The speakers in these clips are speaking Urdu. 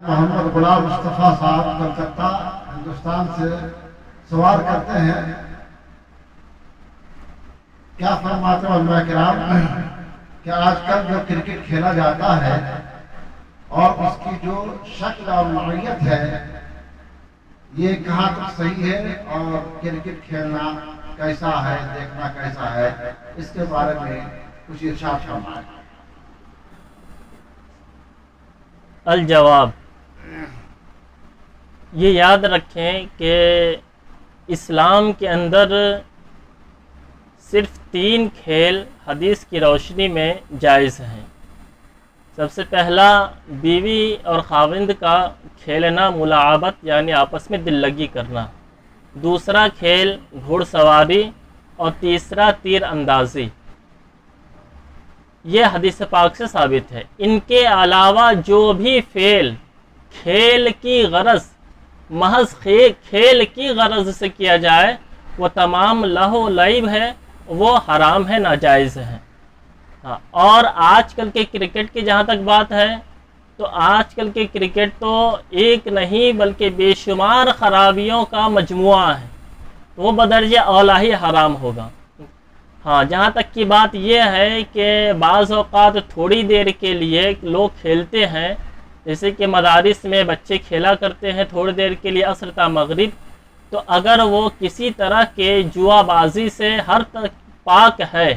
محمد غلام مصطفیٰ صاحب کلکتہ ہندوستان سے سوال کرتے ہیں، کیا فرماتے ہیں علماء کرام کہ آج کل جو کرکٹ کھیلا جاتا ہے اور اس کی جو شکل اور نوعیت ہے یہ کہاں تک صحیح ہے، اور کرکٹ کھیلنا کیسا ہے، دیکھنا کیسا ہے، اس کے بارے میں کچھ ارشاد فرمائیں۔ الجواب، یہ یاد رکھیں کہ اسلام کے اندر صرف 3 کھیل حدیث کی روشنی میں جائز ہیں۔ سب سے پہلا بیوی اور خاوند کا کھیلنا، ملاعبت یعنی آپس میں دل لگی کرنا، دوسرا کھیل گھوڑ سواری، اور تیسرا تیر اندازی۔ یہ حدیث پاک سے ثابت ہے۔ ان کے علاوہ جو بھی فعل کھیل کی غرض، محض کھیل کی غرض سے کیا جائے وہ تمام لہو و لعب ہے، وہ حرام ہے، ناجائز ہے۔ اور آج کل کے کرکٹ کی جہاں تک بات ہے تو آج کل کے کرکٹ تو ایک نہیں بلکہ بے شمار خرابیوں کا مجموعہ ہے، وہ بدرجہ اولا ہی حرام ہوگا۔ جہاں تک کی بات یہ ہے کہ بعض اوقات تھوڑی دیر کے لیے لوگ کھیلتے ہیں، جیسے کہ مدارس میں بچے کھیلا کرتے ہیں تھوڑی دیر کے لیے عصر تا مغرب، تو اگر وہ کسی طرح کے جوا بازی سے ہر تک پاک ہے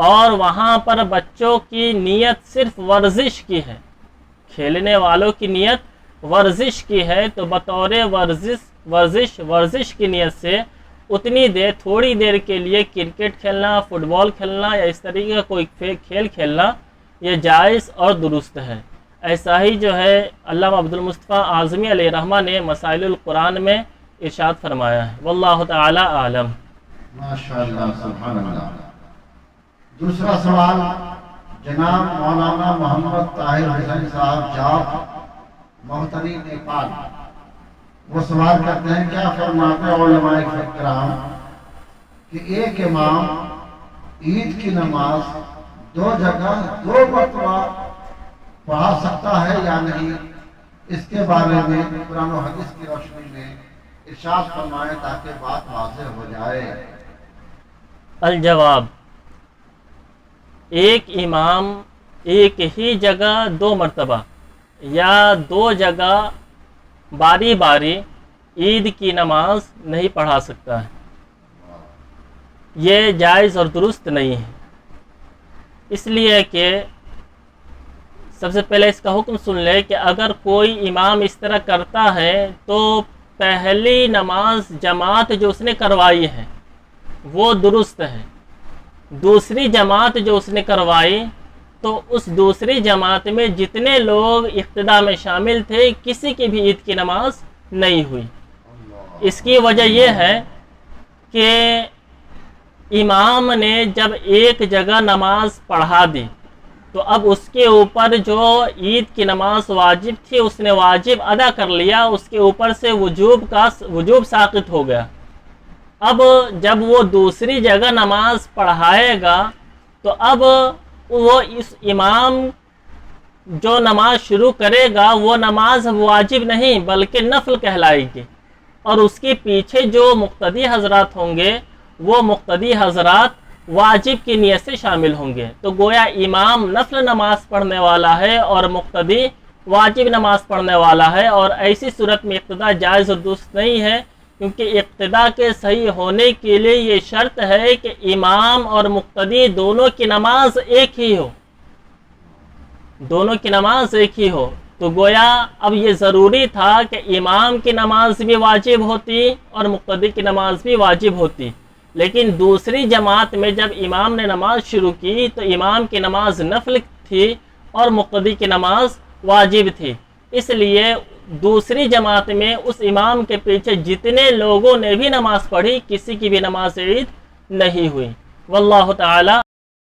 اور وہاں پر بچوں کی نیت صرف ورزش کی ہے، کھیلنے والوں کی نیت ورزش کی ہے، تو بطور ورزش کی نیت سے اتنی دیر، تھوڑی دیر کے لیے کرکٹ کھیلنا، فٹ بال کھیلنا یا اس طریقے کا کوئی کھیل کھیلنا یہ جائز اور درست ہے۔ ایسا ہی جو ہے علامہ عبدالمصطفیٰ اعظمی علیہ رحمہ نے مسائل القرآن میں ارشاد فرمایا ہے۔ واللہ تعالی عالم۔ ماشاءاللہ، سبحان اللہ۔ دوسرا سوال جناب مولانا محمد طاہر حسین صاحب جاب محتری نیپال، وہ سوال کرتے ہیں، کیا فرماتے ہیں علماء کرام کہ ایک امام عید کی نماز 2 جگہ 2 مرتبہ پڑھا سکتا ہے یا نہیں؟ اس کے بارے میں قرآن و حدیث کی روشنی میں ارشاد فرمائیں تاکہ بات واضح ہو جائے۔ الجواب، ایک امام ایک ہی جگہ 2 مرتبہ یا 2 جگہ باری باری عید کی نماز نہیں پڑھا سکتا ہے، یہ جائز اور درست نہیں ہے۔ اس لیے کہ سب سے پہلے اس کا حکم سن لے کہ اگر کوئی امام اس طرح کرتا ہے تو پہلی نماز جماعت جو اس نے کروائی ہے وہ درست ہے، دوسری جماعت جو اس نے کروائی تو اس دوسری جماعت میں جتنے لوگ اقتداء میں شامل تھے کسی کی بھی عید کی نماز نہیں ہوئی۔ اس کی وجہ یہ ہے کہ امام نے جب ایک جگہ نماز پڑھا دی تو اب اس کے اوپر جو عید کی نماز واجب تھی اس نے واجب ادا کر لیا، اس کے اوپر سے وجوب ساقط ہو گیا۔ اب جب وہ دوسری جگہ نماز پڑھائے گا تو اب وہ اس امام جو نماز شروع کرے گا وہ نماز واجب نہیں بلکہ نفل کہلائے گی، اور اس کے پیچھے جو مقتدی حضرات ہوں گے وہ مقتدی حضرات واجب کی نیت سے شامل ہوں گے، تو گویا امام نفل نماز پڑھنے والا ہے اور مقتدی واجب نماز پڑھنے والا ہے، اور ایسی صورت میں اقتداء جائز اور درست نہیں ہے، کیونکہ اقتداء کے صحیح ہونے کے لیے یہ شرط ہے کہ امام اور مقتدی دونوں کی نماز ایک ہی ہو، دونوں کی نماز ایک ہی ہو۔ تو گویا اب یہ ضروری تھا کہ امام کی نماز بھی واجب ہوتی اور مقتدی کی نماز بھی واجب ہوتی، لیکن دوسری جماعت میں جب امام نے نماز شروع کی تو امام کی نماز نفل تھی اور مقتدی کی نماز واجب تھی، اس لیے دوسری جماعت میں اس امام کے پیچھے جتنے لوگوں نے بھی نماز پڑھی کسی کی بھی نماز عید نہیں ہوئی۔ واللہ تعالی